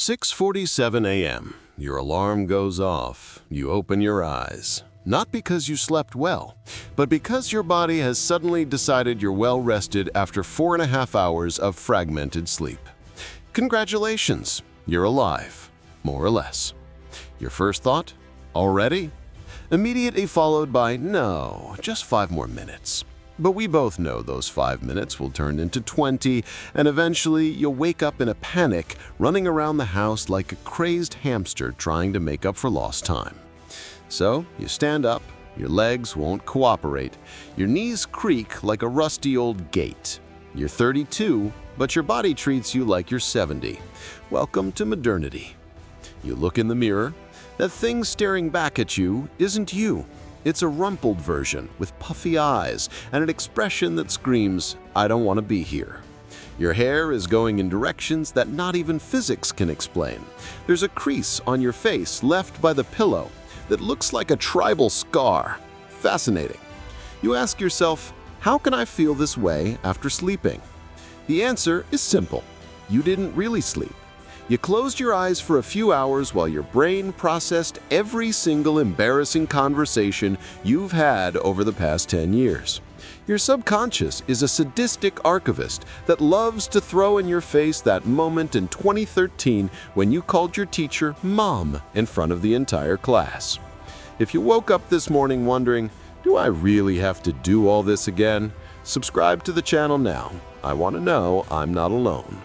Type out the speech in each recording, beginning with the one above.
6:47 a.m. Your alarm goes off. You open your eyes. Not because you slept well, but because your body has suddenly decided you're well rested after 4.5 hours of fragmented sleep. Congratulations, you're alive, more or less. Your first thought? Already? Immediately followed by, no, just 5 more minutes. But we both know those 5 minutes will turn into 20, and eventually you'll wake up in a panic, running around the house like a crazed hamster trying to make up for lost time. So you stand up, your legs won't cooperate, your knees creak like a rusty old gate. You're 32, but your body treats you like you're 70. Welcome to modernity. You look in the mirror. That thing staring back at you isn't you. It's a rumpled version with puffy eyes and an expression that screams, I don't want to be here. Your hair is going in directions that not even physics can explain. There's a crease on your face left by the pillow that looks like a tribal scar. Fascinating. You ask yourself, how can I feel this way after sleeping? The answer is simple. You didn't really sleep. You closed your eyes for a few hours while your brain processed every single embarrassing conversation you've had over the past 10 years. Your subconscious is a sadistic archivist that loves to throw in your face that moment in 2013 when you called your teacher Mom in front of the entire class. If you woke up this morning wondering, do I really have to do all this again? Subscribe to the channel now. I want to know I'm not alone.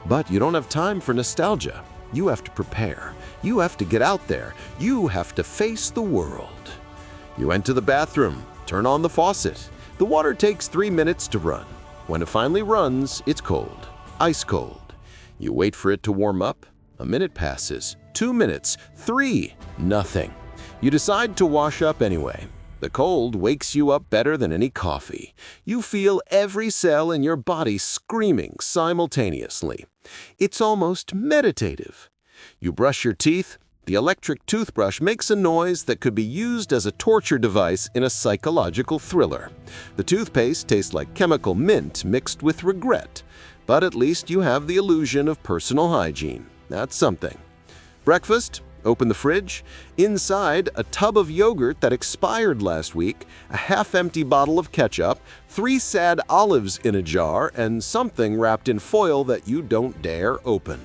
But you don't have time for nostalgia. You have to prepare. You have to get out there. You have to face the world. You enter the bathroom, turn on the faucet. The water takes 3 minutes to run. When it finally runs, it's cold, ice cold. You wait for it to warm up. A minute passes, 2 minutes, 3, nothing. You decide to wash up anyway. The cold wakes you up better than any coffee. You feel every cell in your body screaming simultaneously. It's almost meditative. You brush your teeth. The electric toothbrush makes a noise that could be used as a torture device in a psychological thriller. The toothpaste tastes like chemical mint mixed with regret. But at least you have the illusion of personal hygiene. That's something. Breakfast? Open the fridge. Inside, a tub of yogurt that expired last week, a half-empty bottle of ketchup, 3 sad olives in a jar, and something wrapped in foil that you don't dare open.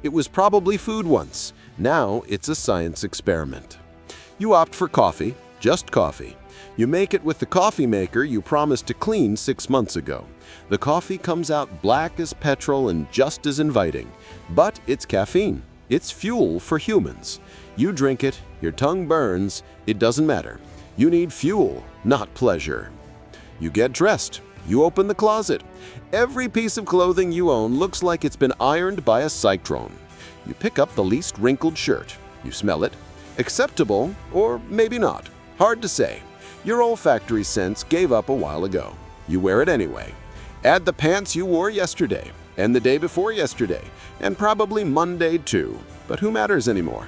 It was probably food once. Now it's a science experiment. You opt for coffee, just coffee. You make it with the coffee maker you promised to clean 6 months ago. The coffee comes out black as petrol and just as inviting, but it's caffeine. It's fuel for humans. You drink it, your tongue burns, it doesn't matter. You need fuel, not pleasure. You get dressed. You open the closet. Every piece of clothing you own looks like it's been ironed by a cyclone. You pick up the least wrinkled shirt. You smell it. Acceptable, or maybe not. Hard to say. Your olfactory sense gave up a while ago. You wear it anyway. Add the pants you wore yesterday, and the day before yesterday, and probably Monday too. But who matters anymore?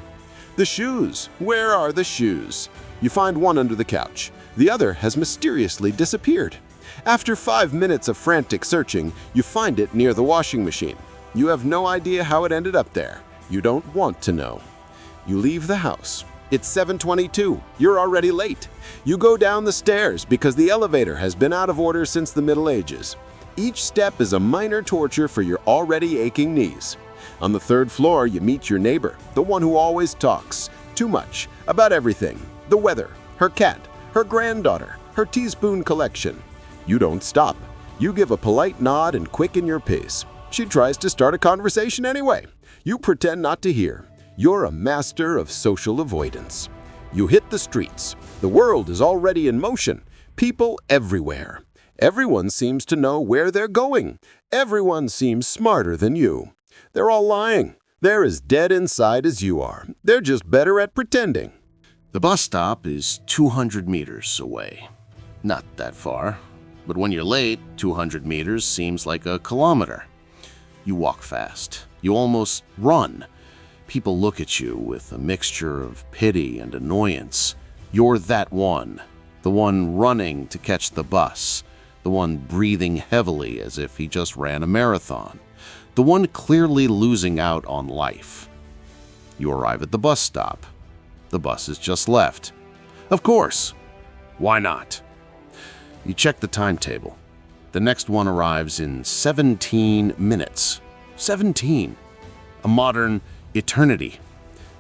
The shoes. Where are the shoes? You find one under the couch. The other has mysteriously disappeared. After 5 minutes of frantic searching, you find it near the washing machine. You have no idea how it ended up there. You don't want to know. You leave the house. It's 7:22. You're already late. You go down the stairs because the elevator has been out of order since the Middle Ages. Each step is a minor torture for your already aching knees. On the 3rd floor, you meet your neighbor, the one who always talks, too much, about everything. The weather, her cat, her granddaughter, her teaspoon collection. You don't stop. You give a polite nod and quicken your pace. She tries to start a conversation anyway. You pretend not to hear. You're a master of social avoidance. You hit the streets. The world is already in motion. People everywhere. Everyone seems to know where they're going. Everyone seems smarter than you. They're all lying. They're as dead inside as you are. They're just better at pretending. The bus stop is 200 meters away. Not that far. But when you're late, 200 meters seems like a kilometer. You walk fast. You almost run. People look at you with a mixture of pity and annoyance. You're that one. The one running to catch the bus. The one breathing heavily as if he just ran a marathon. the one clearly losing out on life. You arrive at the bus stop. The bus has just left. Of course. Why not? You check the timetable. The next one arrives in 17 minutes. 17. A modern eternity.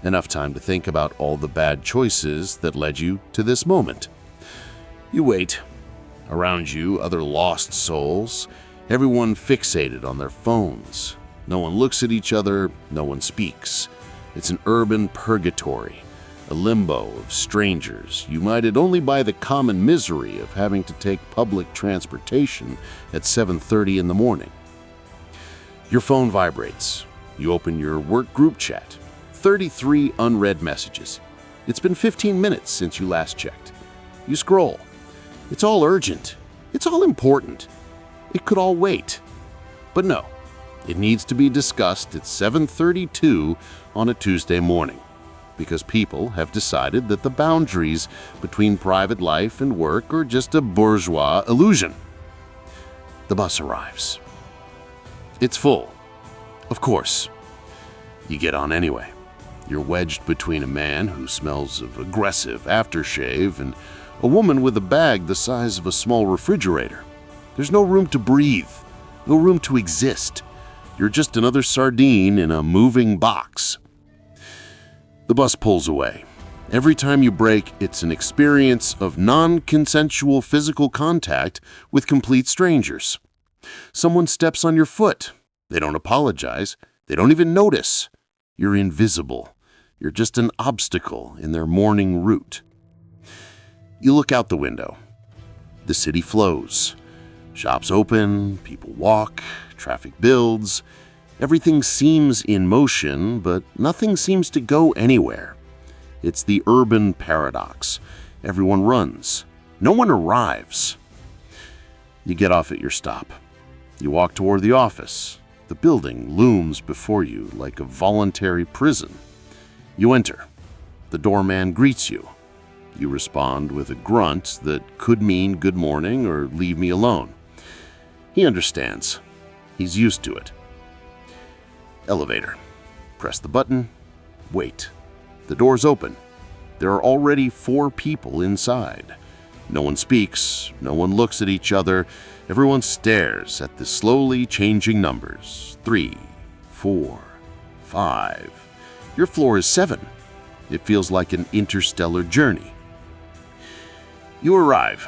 Enough time to think about all the bad choices that led you to this moment. You wait. Around you, other lost souls, everyone fixated on their phones. No one looks at each other, no one speaks. It's an urban purgatory, a limbo of strangers, united only by the common misery of having to take public transportation at 7:30 in the morning. Your phone vibrates. You open your work group chat. 33 unread messages. It's been 15 minutes since you last checked. You scroll. It's all urgent. It's all important. It could all wait. But no, it needs to be discussed at 7:32 on a Tuesday morning, because people have decided that the boundaries between private life and work are just a bourgeois illusion. The bus arrives. It's full. Of course. You get on anyway. You're wedged between a man who smells of aggressive aftershave and a woman with a bag the size of a small refrigerator. There's no room to breathe, no room to exist. You're just another sardine in a moving box. The bus pulls away. Every time you brake, it's an experience of non-consensual physical contact with complete strangers. Someone steps on your foot. They don't apologize. They don't even notice. You're invisible. You're just an obstacle in their morning route. You look out the window. The city flows. Shops open, people walk, traffic builds. Everything seems in motion, but nothing seems to go anywhere. It's the urban paradox. Everyone runs. No one arrives. You get off at your stop. You walk toward the office. The building looms before you like a voluntary prison. You enter. The doorman greets you. You respond with a grunt that could mean good morning or leave me alone. He understands. He's used to it. Elevator. Press the button. Wait. The door's open. There are already 4 people inside. No one speaks. No one looks at each other. Everyone stares at the slowly changing numbers. 3, 4, 5. Your floor is 7. It feels like an interstellar journey. You arrive.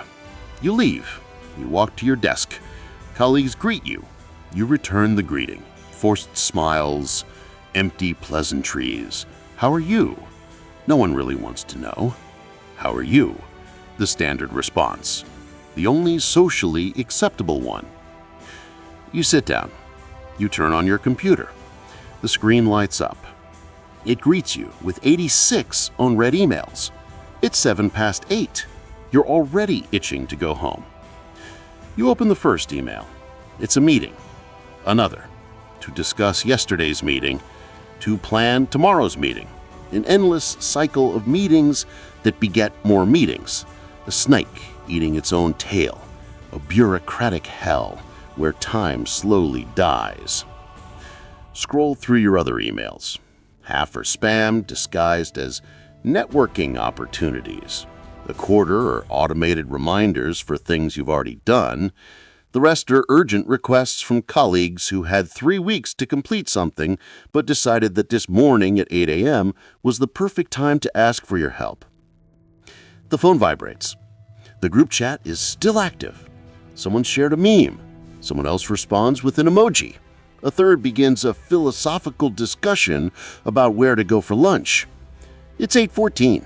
You leave. You walk to your desk. Colleagues greet you. You return the greeting. Forced smiles, empty pleasantries. How are you? No one really wants to know. How are you? The standard response. The only socially acceptable one. You sit down. You turn on your computer. The screen lights up. It greets you with 86 unread emails. It's 8:07. You're already itching to go home. You open the first email. It's a meeting. Another. To discuss yesterday's meeting. To plan tomorrow's meeting. An endless cycle of meetings that beget more meetings. A snake eating its own tail. A bureaucratic hell where time slowly dies. Scroll through your other emails. Half are spam disguised as networking opportunities. A quarter are automated reminders for things you've already done. The rest are urgent requests from colleagues who had 3 weeks to complete something but decided that this morning at 8 a.m. was the perfect time to ask for your help. The phone vibrates. The group chat is still active. Someone shared a meme. Someone else responds with an emoji. A third begins a philosophical discussion about where to go for lunch. It's 8:14.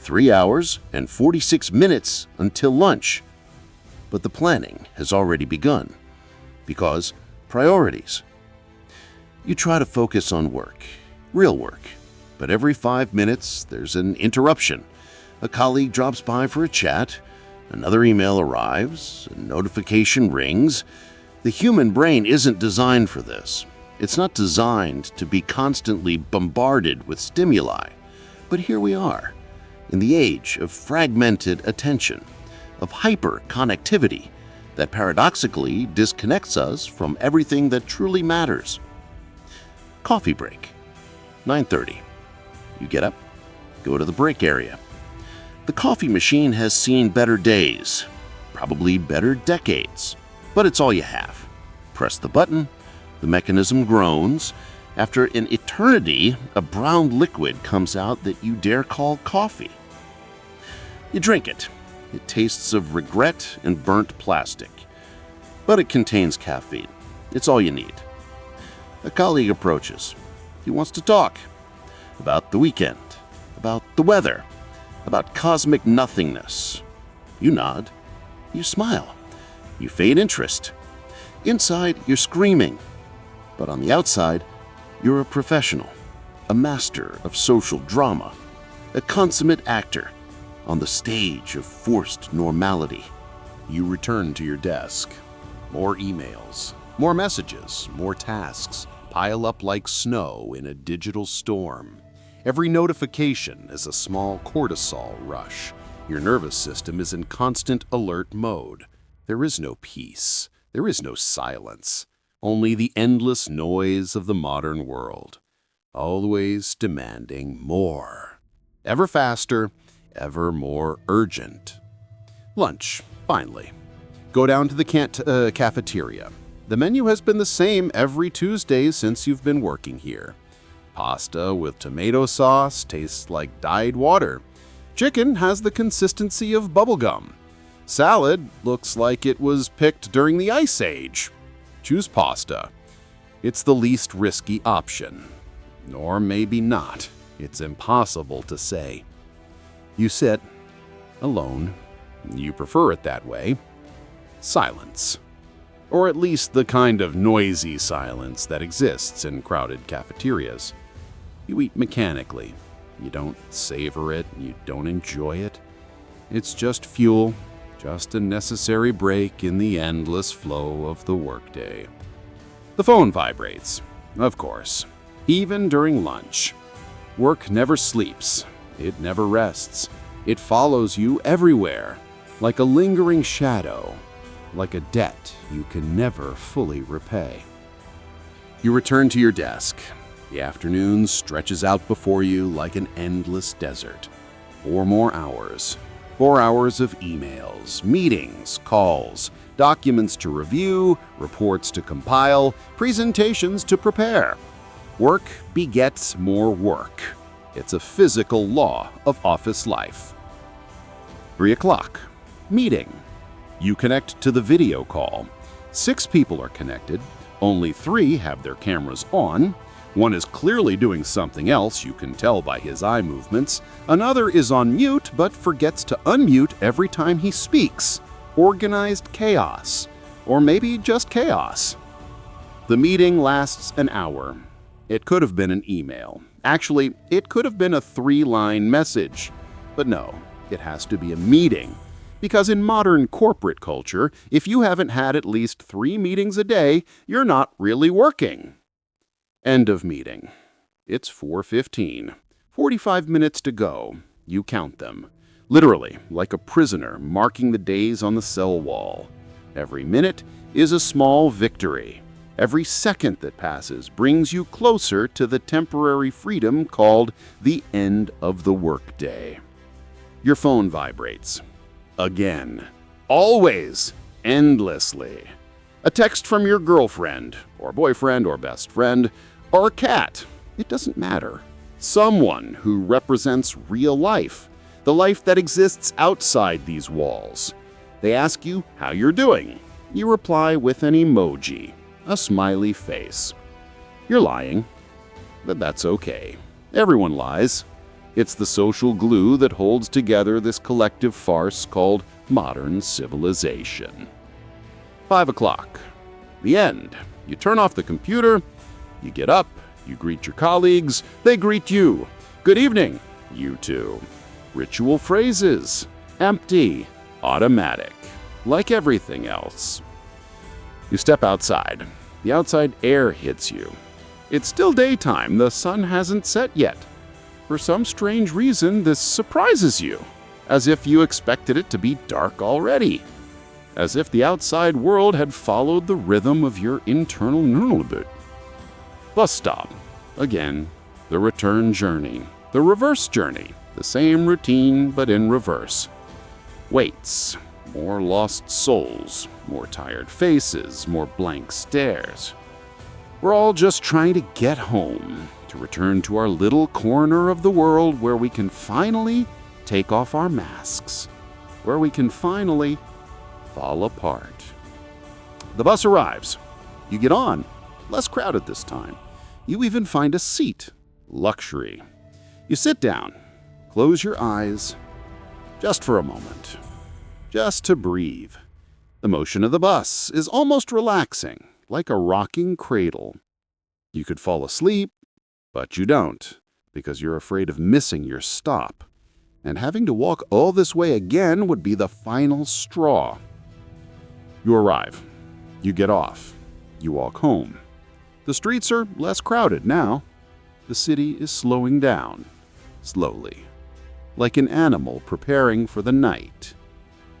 3 hours and 46 minutes until lunch. But the planning has already begun. Because priorities. You try to focus on work, real work. But every 5 minutes, there's an interruption. A colleague drops by for a chat. Another email arrives. A notification rings. The human brain isn't designed for this. It's not designed to be constantly bombarded with stimuli. But here we are, in the age of fragmented attention, of hyper-connectivity that paradoxically disconnects us from everything that truly matters. Coffee break. 9:30. You get up, go to the break area. The coffee machine has seen better days, probably better decades, but it's all you have. Press the button, the mechanism groans. After an eternity, a brown liquid comes out that you dare call coffee. You drink it. It tastes of regret and burnt plastic, but it contains caffeine. It's all you need. A colleague approaches. He wants to talk about the weekend, about the weather, about cosmic nothingness. You nod. You smile. You feign interest. Inside, you're screaming. But on the outside, you're a professional, a master of social drama, a consummate actor on the stage of forced normality. You return to your desk. More emails, more messages, more tasks pile up like snow in a digital storm. Every notification is a small cortisol rush. Your nervous system is in constant alert mode. There is no peace. There is no silence. Only the endless noise of the modern world. Always demanding more. Ever faster, ever more urgent. Lunch, finally. Go down to the cafeteria. The menu has been the same every Tuesday since you've been working here. Pasta with tomato sauce tastes like dyed water. Chicken has the consistency of bubblegum. Salad looks like it was picked during the Ice Age. Choose pasta. It's the least risky option. Or maybe not. It's impossible to say. You sit, alone. You prefer it that way. Silence. Or at least the kind of noisy silence that exists in crowded cafeterias. You eat mechanically. You don't savor it. You don't enjoy it. It's just fuel, just a necessary break in the endless flow of the workday. The phone vibrates, of course, even during lunch. Work never sleeps. It never rests. It follows you everywhere, like a lingering shadow, like a debt you can never fully repay. You return to your desk. The afternoon stretches out before you like an endless desert. 4 more hours. 4 hours of emails, meetings, calls, documents to review, reports to compile, presentations to prepare. Work begets more work. It's a physical law of office life. 3 o'clock. Meeting. You connect to the video call. 6 people are connected. Only 3 have their cameras on. One is clearly doing something else, you can tell by his eye movements. Another is on mute but forgets to unmute every time he speaks. Organized chaos. Or maybe just chaos. The meeting lasts an hour. It could have been an email. Actually, it could have been a 3-line message. But no, it has to be a meeting. Because in modern corporate culture, if you haven't had at least 3 meetings a day, you're not really working. End of meeting. It's 4:15. 45 minutes to go. You count them. Literally, like a prisoner marking the days on the cell wall. Every minute is a small victory. Every second that passes brings you closer to the temporary freedom called the end of the workday. Your phone vibrates. Again. Always. Endlessly. A text from your girlfriend, or boyfriend, or best friend, or cat. It doesn't matter. Someone who represents real life, the life that exists outside these walls. They ask you how you're doing. You reply with an emoji, a smiley face. You're lying, but that's okay. Everyone lies. It's the social glue that holds together this collective farce called modern civilization. 5 o'clock. The end. You turn off the computer. You get up. You greet your colleagues. They greet you. Good evening. You too. Ritual phrases. Empty. Automatic. Like everything else. You step outside. The outside air hits you. It's still daytime. The sun hasn't set yet. For some strange reason, this surprises you. As if you expected it to be dark already. As if the outside world had followed the rhythm of your internal neural boot. Bus stop. Again, the return journey, the reverse journey, the same routine but in reverse. Waits, more lost souls, more tired faces, more blank stares. We're all just trying to get home, to return to our little corner of the world where we can finally take off our masks, where we can finally fall apart. The bus arrives. You get on, less crowded this time. You even find a seat, luxury. You sit down, close your eyes, just for a moment, just to breathe. The motion of the bus is almost relaxing, like a rocking cradle. You could fall asleep, but you don't, because you're afraid of missing your stop. And having to walk all this way again would be the final straw. You arrive. You get off. You walk home. The streets are less crowded now. The city is slowing down, slowly, like an animal preparing for the night.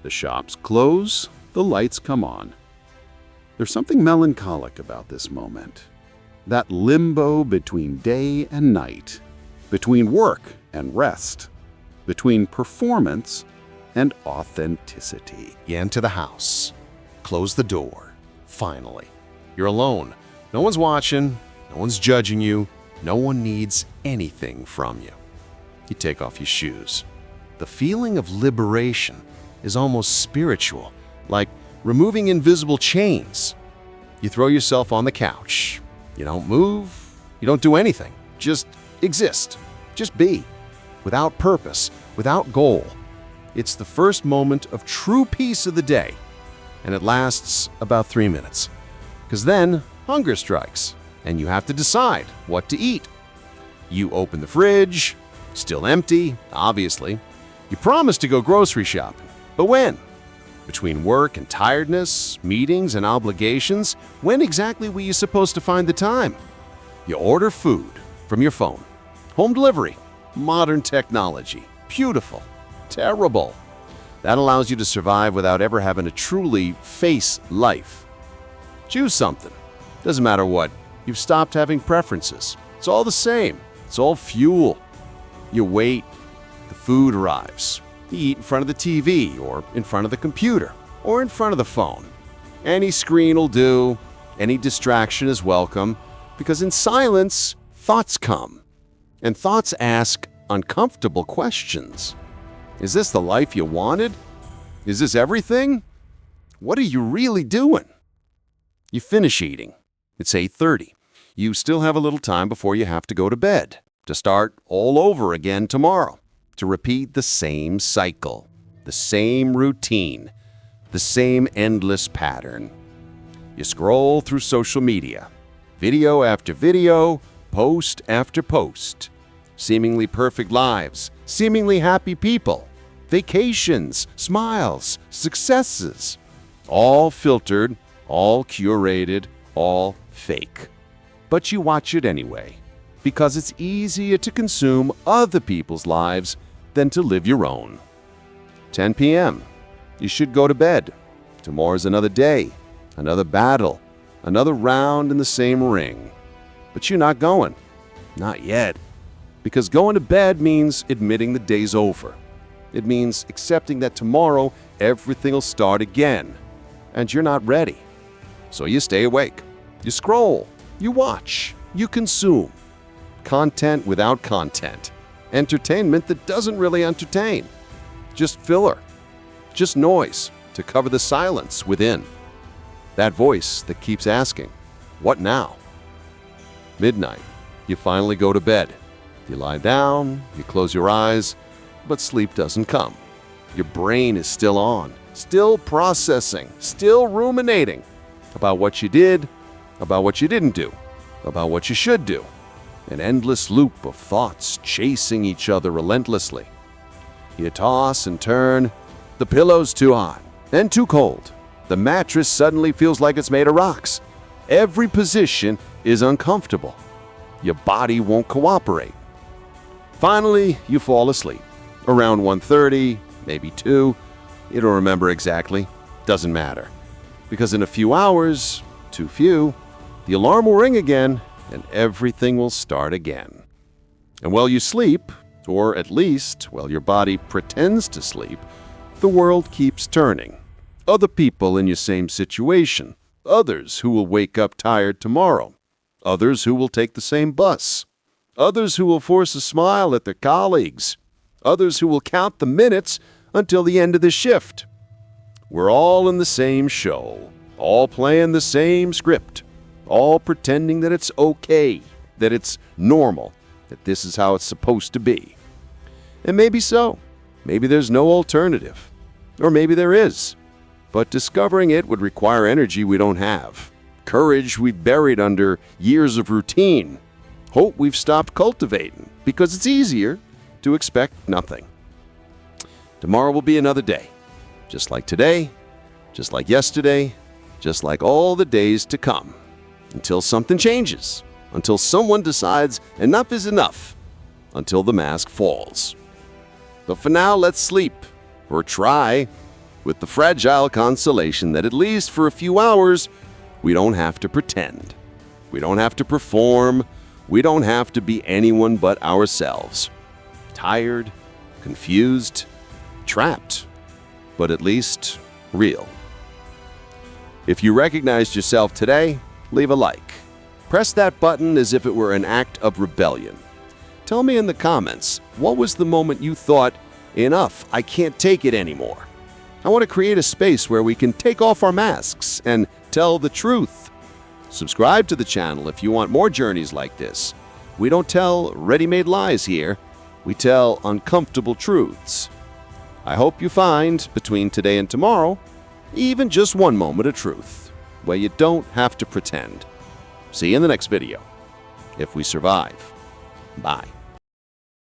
The shops close, the lights come on. There's something melancholic about this moment. That limbo between day and night, between work and rest, between performance and authenticity. You enter the house. Close the door. Finally. You're alone. No one's watching. No one's judging you. No one needs anything from you. You take off your shoes. The feeling of liberation is almost spiritual, like removing invisible chains. You throw yourself on the couch. You don't move. You don't do anything. Just exist. Just be. Without purpose, without goal. It's the first moment of true peace of the day, and it lasts about 3 minutes. Because then hunger strikes, and you have to decide what to eat. You open the fridge, still empty, obviously. You promise to go grocery shopping, but when? Between work and tiredness, meetings and obligations, when exactly were you supposed to find the time? You order food from your phone. Home delivery, modern technology, beautiful, terrible. That allows you to survive without ever having to truly face life. Choose something. Doesn't matter what. You've stopped having preferences. It's all the same. It's all fuel. You wait. The food arrives. You eat in front of the TV or in front of the computer or in front of the phone. Any screen will do. Any distraction is welcome because in silence, thoughts come. And thoughts ask uncomfortable questions. Is this the life you wanted? Is this everything? What are you really doing? You finish eating. It's 8:30. You still have a little time before you have to go to bed, to start all over again tomorrow, to repeat the same cycle, the same routine, the same endless pattern. You scroll through social media, video after video, post after post. Seemingly perfect lives, seemingly happy people, vacations, smiles, successes. All filtered, all curated, all fake. But you watch it anyway, because it's easier to consume other people's lives than to live your own. 10 p.m. You should go to bed. Tomorrow's another day, another battle, another round in the same ring. But you're not going. Not yet. Because going to bed means admitting the day's over. It means accepting that tomorrow everything will start again. And you're not ready. So you stay awake. You scroll. You watch. You consume. Content without content. Entertainment that doesn't really entertain. Just filler. Just noise to cover the silence within. That voice that keeps asking, what now? Midnight. You finally go to bed. You lie down, you close your eyes, but sleep doesn't come. Your brain is still on, still processing, still ruminating about what you did, about what you didn't do, about what you should do. An endless loop of thoughts chasing each other relentlessly. You toss and turn. The pillow's too hot and too cold. The mattress suddenly feels like it's made of rocks. Every position is uncomfortable. Your body won't cooperate. Finally, you fall asleep. Around 1:30, maybe 2. You don't remember exactly. Doesn't matter. Because in a few hours, too few, the alarm will ring again and everything will start again. And while you sleep, or at least while your body pretends to sleep, the world keeps turning. Other people in your same situation, others who will wake up tired tomorrow, others who will take the same bus, others who will force a smile at their colleagues, others who will count the minutes until the end of the shift. We're all in the same show, all playing the same script, all pretending that it's okay, that it's normal, that this is how it's supposed to be. And maybe so. Maybe there's no alternative. Or maybe there is. But discovering it would require energy we don't have, courage we've buried under years of routine, hope we've stopped cultivating because it's easier to expect nothing. Tomorrow will be another day, just like today, just like yesterday, just like all the days to come, until something changes, until someone decides enough is enough, until the mask falls. But for now, let's sleep, or try, with the fragile consolation that at least for a few hours, we don't have to pretend. We don't have to perform. We don't have to be anyone but ourselves. Tired, confused, trapped, but at least real. If you recognized yourself today, leave a like. Press that button as if it were an act of rebellion. Tell me in the comments, what was the moment you thought, enough, I can't take it anymore? I want to create a space where we can take off our masks and tell the truth. Subscribe to the channel if you want more journeys like this. We don't tell ready-made lies here. We tell uncomfortable truths. I hope you find, between today and tomorrow, even just one moment of truth, where you don't have to pretend. See you in the next video, if we survive. Bye.